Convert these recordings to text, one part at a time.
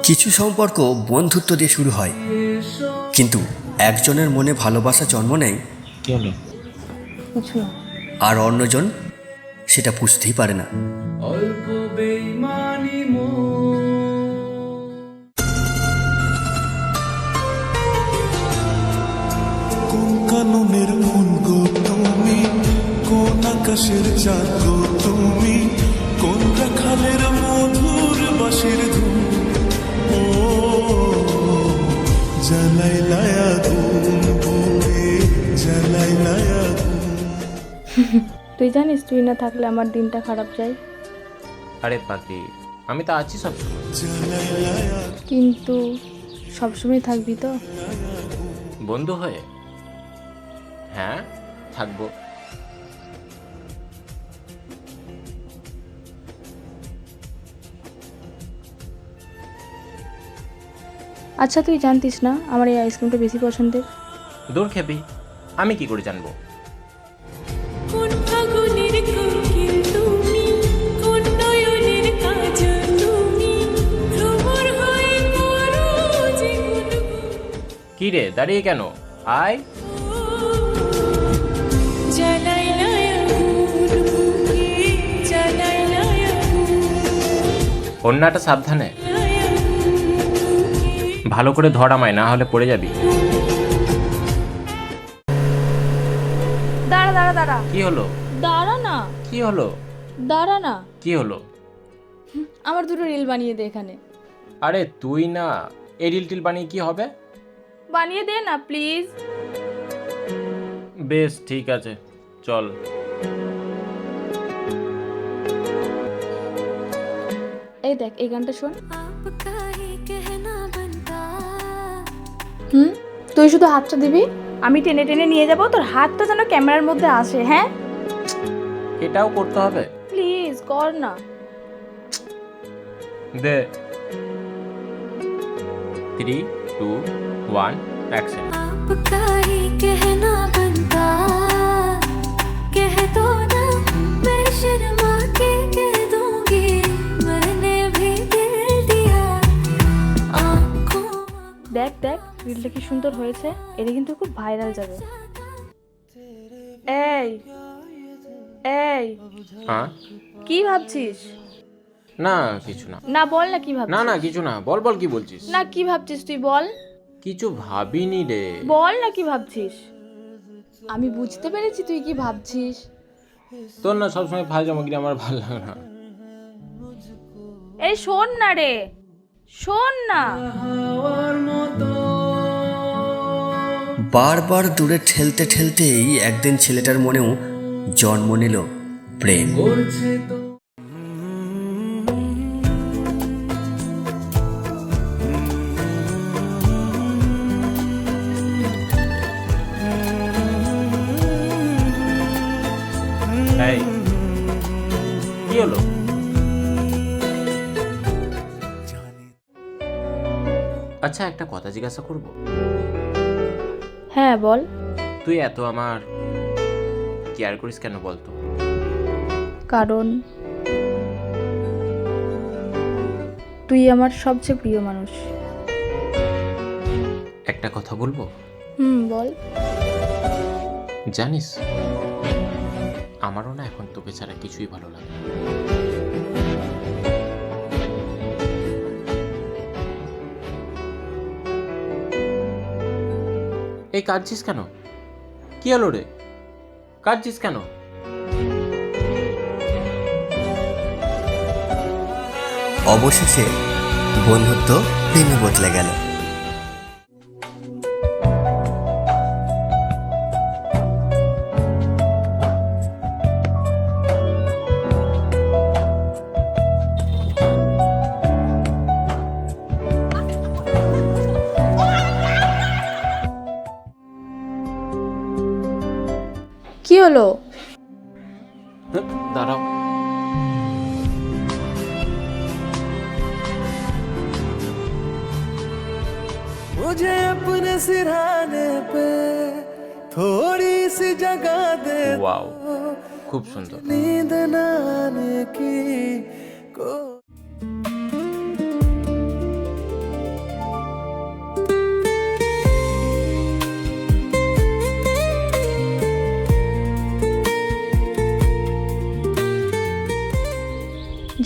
কিছু সম্পর্ক বন্ধুত্ব দিয়ে শুরু হয়, কিন্তু একজনের মনে ভালোবাসা জন্ম নেয় কি হলো? কিছু না। আর অন্যজন সেটা বুঝতেই পারে না। অল্প বেইমানি কোন কাননের ফুল গো তুমি, কোন আকাশের চাঁদ গো তুমি, কোন রাখালের মধুর বাঁশির ধুম, ও জ্বালাইলায় আগুন বুকে, জ্বালাইলায় আগুন। তুই জানিস তুই না থাকলে আমার দিনটা খারাপ যায়। আরে পাগলি, আমি তো আছি সবসময়। কিন্তু সবসময় থাকবি তো? বন্ধু হয়ে? হ্যাঁ, থাকবো। আচ্ছা তুই জানতিস না আমার এই আইসক্রিমটা বেশি পছন্দের? দূর খেপি, আমি কি করে জানবো? কোন ফাগুনের কোকিল তুমি, কোন নয়নের কাজল তুমি, ভ্রমর হয়ে করো যে গুনগুন। কি রে, দাঁড়িয়ে কেন? আয়। জ্বালাইলায় আগুন বুকে, জ্বালাইলায় আগুন, অন্যটা সাবধানে, জ্বালাইলায় আগুন বুকে। ভালো করে ধর আমায়, না হলে পড়ে যাবি। দাঁড়া দাঁড়া দাঁড়া কি হলো? দাঁড়া না, কি হলো? দাঁড়া না, কি হলো? আমার দুটো রিল বানিয়ে দে এখানে। আরে তুই না, এই রিল টিল বানিয়ে কি হবে? বানিয়ে দে না প্লিজ। বেশ ঠিক আছে, চল। এই দেখ এই গানটা শোন। आपका ही कहना बनता, তুই শুধু হাতটা দিবি, আমি টেনে টেনে নিয়ে যাবো, তোর হাতটা যেন ক্যামেরার মধ্যে আসে। হ্যাঁ এটাও করতে হবে? প্লিজ কর না। দে। 3, 2, 1 অ্যাকশন। आपका ही कहना बनता, कह दो ना, मैं शर्मा के कह दूंगी, मैंने भी दिल दिया आँखों। দেখ দেখ রিলটা কি সুন্দর হয়েছে, এটা কিন্তু খুব ভাইরাল যাবে। এই এই হ্যাঁ? কি ভাবছিস? না কিছু না। না বল না কি ভাবছিস। না না কিছু না, বল বল কি বলছিস? না কি ভাবছিস তুই বল। কিছু ভাবিনি রে। বল না কি ভাবছিস। আমি বুঝতে পেরেছি তুই কি ভাবছিস। তোর না সবসময় ফাল জমাগিরি আমার ভালো লাগে না। এই শোন না রে, শোন না। বারবার দূরে ঠেলতে ঠেলতেই একদিন ছেলেটার মনেও জন্ম নিল প্রেম। করছে তো এই কি হলো? আচ্ছা একটা কথা জিজ্ঞাসা করব? হ্যাঁ বল। তুই এত আমার কেয়ার করিস কেন বলতো? কারণ তুই আমার সবচেয়ে প্রিয় মানুষ। একটা কথা বলবো? বল। জানিস আমারও না এখন তোকে ছাড়া কিছুই ভালো লাগে না। এই কাঁদছিস কেন? কি হলো রে, কাঁদছিস কেন? অবশেষে বন্ধুত্ব প্রেমে বদলে গেল। কি হলো? দাঁড়াও। मुझे अपने सिरहाने पे थोड़ी सी जगह दे, ওয়াও, খুব সুন্দর। नींद न आने की को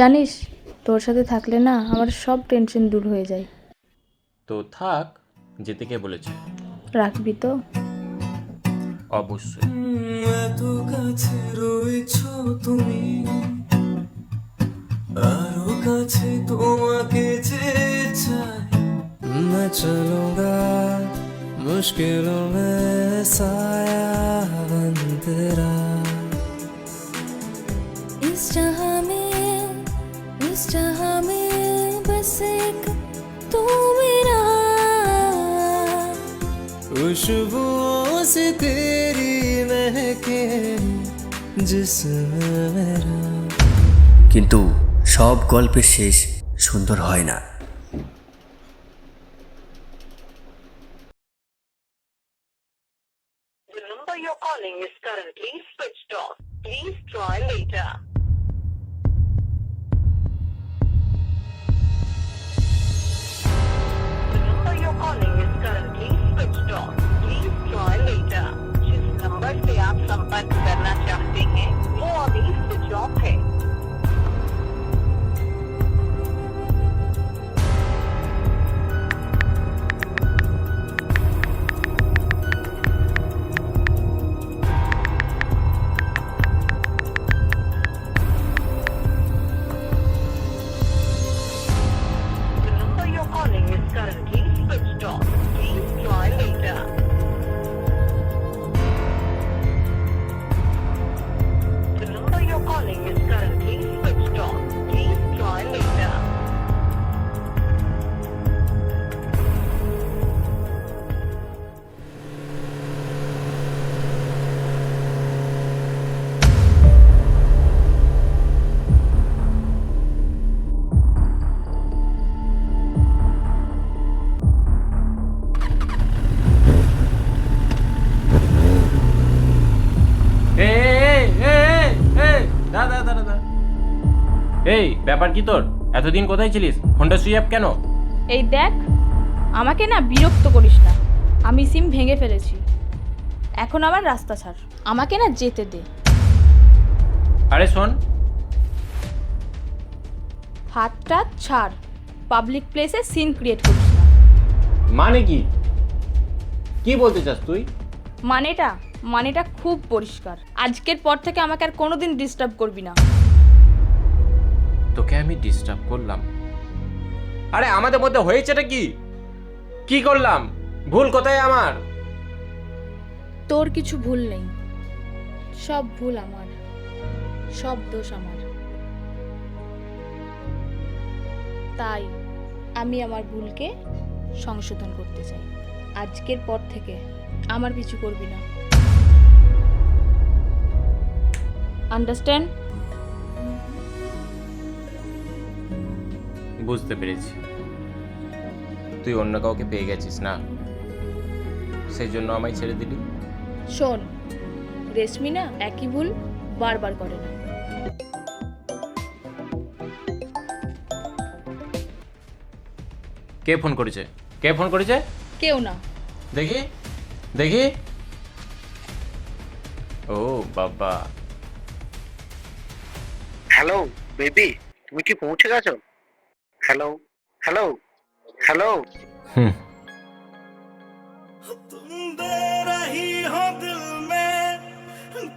জানিস, তোর সাথে থাকলে না আমার সব টেনশন দূর হয়ে যায়। তো থাক, যেতে কে বলেছে? রাখবি তো? অবশ্যই। এত কাছে রয়েছ তুমি, আরো কাছে তোমাকে যে চাই। मैं चलूंगा मुश्किलों में साया बन तेरा। इस जहां में बस एक तू मेरा। खुशबुओं से तेरी महके जिस्म मेरा। কিন্তু সব গল্পের শেষ সুন্দর হয় না। The number you're calling is currently switched off. Please try later. The number you're calling is currently switched off. Please try later. जिस नंबर से आप संपर्क करना चाहते हैं वो अभी स्विच ऑफ है। The number you're calling is currently switched off. Please try later. The number you're calling is currently switched off. Please try later. এই ব্যাপার কি তোর? এতদিন কোথায় ছিলিস? ফোনটা সুইচ অফ কেন? এই দেখ, আমাকে না বিরক্ত করিস না। আমি সিম ভেঙে ফেলেছি, এখন আমার রাস্তা ছাড়, আমাকে না যেতে দে। আরে শোন, হাতটা ছাড়, পাবলিক প্লেসে সিন ক্রিয়েট করিস না। মানে কি? কি বলতে চাস তুই? মানেটা খুব পরিষ্কার। আজকের পর থেকে আমাকে আর কোনোদিন ডিস্টার্ব করবি না। তোকে আমি ডিস্টার্ব করলাম? আরে আমাদের মধ্যে হয়েছেটা কি? কি করলাম? ভুল কোথায় আমার? তোর কিছু ভুল নেই, সব ভুল আমার, সব দোষ আমার। তাই আমি আমার ভুলকে সংশোধন করতে চাই। আজকের পর থেকে আমার পিছু করবি না, আন্ডারস্ট্যান্ড? বুঝতে পেরেছি, তুই অন্য কাউকে পেয়ে গেছিস না, সেই জন্য আমায় ছেড়ে দিলি। শোন, রেশমি না একই ভুল বারবার করে না। কে ফোন করেছে? কে ফোন করেছে? কেউ না। দেখি দেখি। ও বাবা। হ্যালো বেবি, তুমি কি পৌঁছে গেছো? Hello hello hello. হুম, तुम दे रही हो दिल में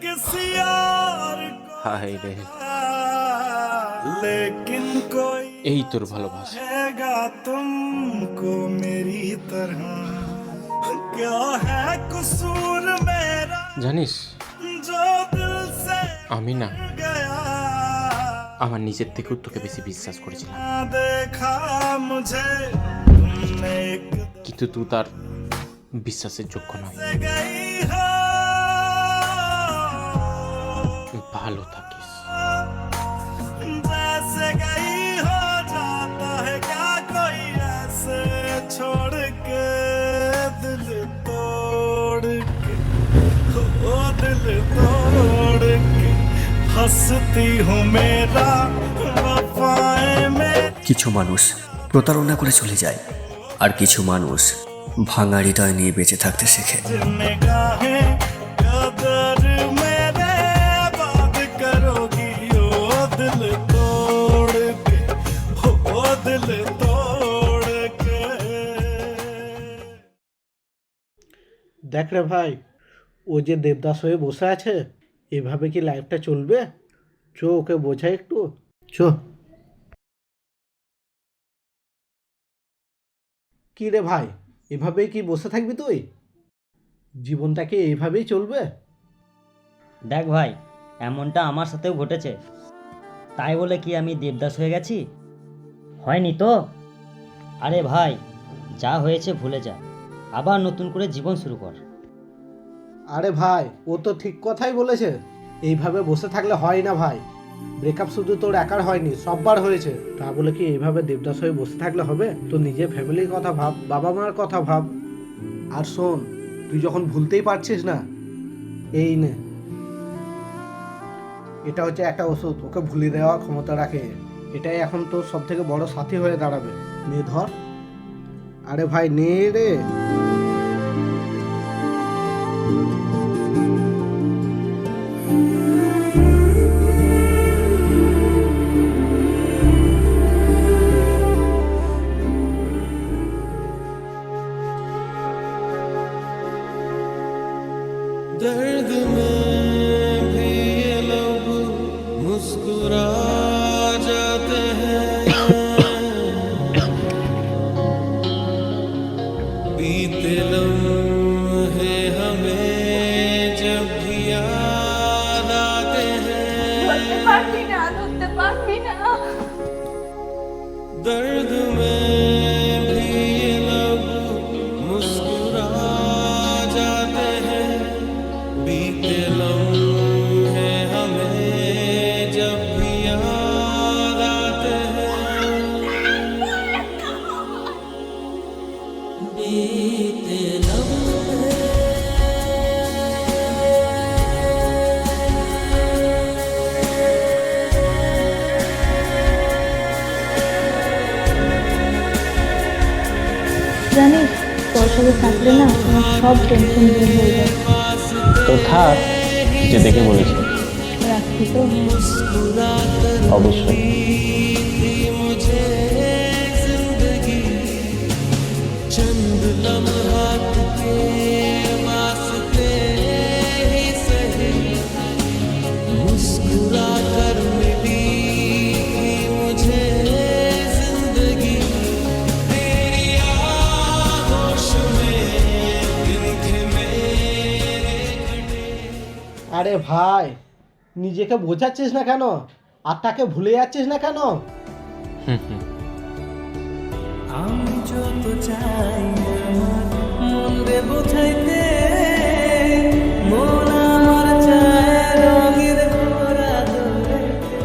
किसी और को, হাই রে, लेकिन कोई এই তোর ভালোবাসা। हैगा तुमको मेरी तरह। क्या है कसूर मेरा জানিস, जो दिल से আমি না गया, আমার নিজের থেকেও তোকে বেশি বিশ্বাস করেছিলাম, ना देखा मुझे तुमने एक কিন্তু তুই তার বিশ্বাসের যোগ্য নয়। से गई हो। ভালো থাকিস। जैसे गई हो जाता है क्या कोई ऐसे छोड़ के, दिल तोड़ के, ओ दिल तोड़ के हंसती हूँ मेरा वफाएं में। কিছু মানুষ প্রতারণা করে চলে যায়, আর কিছু মানুষ ভাঙা হৃদয় নিয়ে বেঁচে থাকতে শেখে। निगाहें कदर मेरे बात करोगी, ओ दिल तोड़ দেখ রে ভাই, ও যে দেবদাস হয়ে বসে আছে, এভাবে কি লাইফটা চলবে? ওকে বোঝাই একটু। কি রে ভাই, এভাবেই কি বসে থাকবি তুই? জীবনটা কি এইভাবেই চলবে? দেখ ভাই, এমনটা আমার সাথেও ঘটেছে, তাই বলে কি আমি দেবদাস হয়ে গেছি? হয়নি তো। আরে ভাই, যা হয়েছে ভুলে যা, আবার নতুন করে জীবন শুরু কর। আরে ভাই, ও তো ঠিক কথাই বলেছে। এইভাবে বসে থাকলে হয় না ভাই। ব্রেকআপ শুধু তোর একার হয়নি, সববার হয়েছে। তা বলে কি এইভাবে দেবদাস হয়ে বসে থাকলে হবে? তো নিজের ফ্যামিলির কথা ভাব, বাবা মার কথা ভাব। আর শোন, তুই যখন ভুলতেই পারছিস না, এই নে, এটা হচ্ছে একটা ওষুধ, ওকে ভুলে দেওয়ার ক্ষমতা রাখে। এটাই এখন তোর সব থেকে বড় সাথী হয়ে দাঁড়াবে। নে ধর। আরে ভাই নে রে। दर्द में भी ये लब मुस्कुरा जाते हैं, बीते लम्हे हमें जब भी याद आते हैं, दर्द में भी ये लब मुस्कुरा जाते हैं, बीते लम्हे हमें जब भी याद आते हैं, बीते জানিস, তোর সাথে থাকলে না আমার সব টেনশন দূর হয়ে যায়। তো থাক, যে দেখে বলেছি। রাখছি তো? অবশ্যই। मुझे जिंदगी चंद लम्हात के वास्ते ही सही, मुस्कुरा कर मिली थी मुझे जिंदगी, तेरी आगोश में दिन थे मेरे घटे। আরে ভাই, নিজেকে বোঝাচ্ছিস না কেন? আর তাকে ভুলে যাচ্ছিস না কেন? আমি যত চাই আমার মন রে বোঝাইতে, মন আমার চায় রঙের ঘোড়া দৌড়াইতে,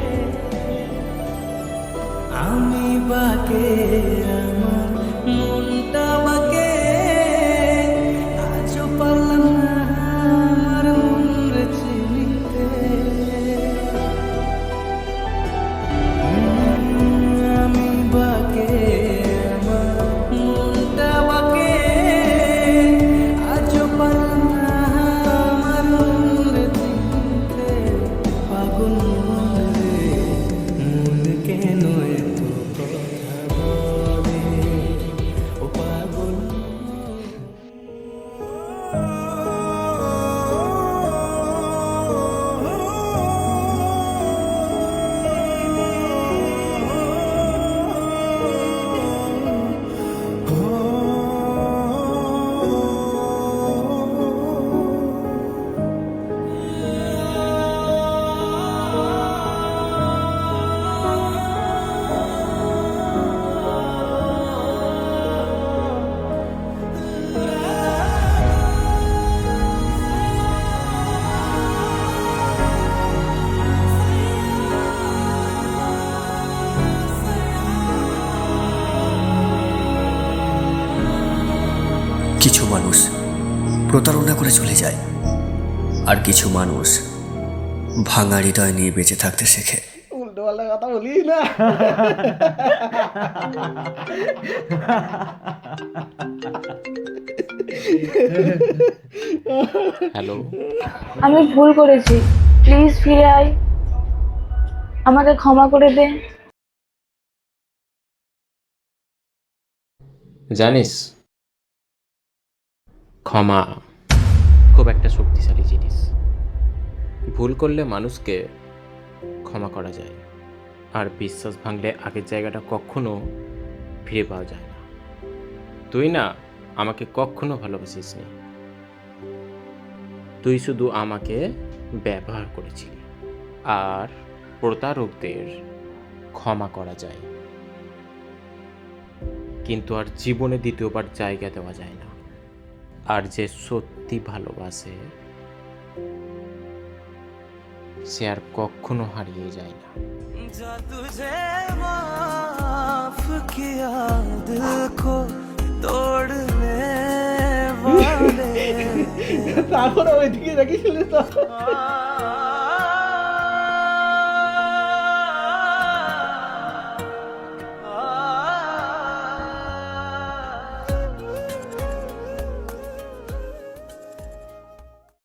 আমি বাকে আমার মনটা বাকে, আজও পারলাম না আমার মন রে চিনিতে, আমি বাকে আমার মনটা বাকে, আজও পারলাম না আমার মন রে চিনতে, পাগল মন রে, মন কেন এত কথা বলে, ও পাগল কিছু মানুষ প্রতারণা করে চলে যায়, আর কিছু মানুষ ভাঙা হৃদয় নিয়ে বেঁচে থাকতে শেখে। উল্টো পাল্টা কথা বলিস না। হ্যালো, আমি ভুল করেছি, প্লিজ ফিরে আয়, আমাকে ক্ষমা করে দে। জানিস, ক্ষমা একটা শক্তিশালী জিনিস। ভুল করলে মানুষকে ক্ষমা করা যায়, আর বিশ্বাস ভাঙলে আগের জায়গাটা কখনো ফিরে পাওয়া যায় না। তুই না আমাকে কখনো ভালোবাসিস নি, তুই শুধু আমাকে ব্যবহার করেছিলি। আর প্রতারকদের ক্ষমা করা যায়, কিন্তু আর জীবনে দ্বিতীয়বার জায়গা দেওয়া যায় না। আর যে সত্যি ভালোবাসে সে আর কখনো হারিয়ে যায় না। जा तुझे माफ किया दिल को तोड़ने वाले তারপরে ওইদিকে রেখেছিলিস তো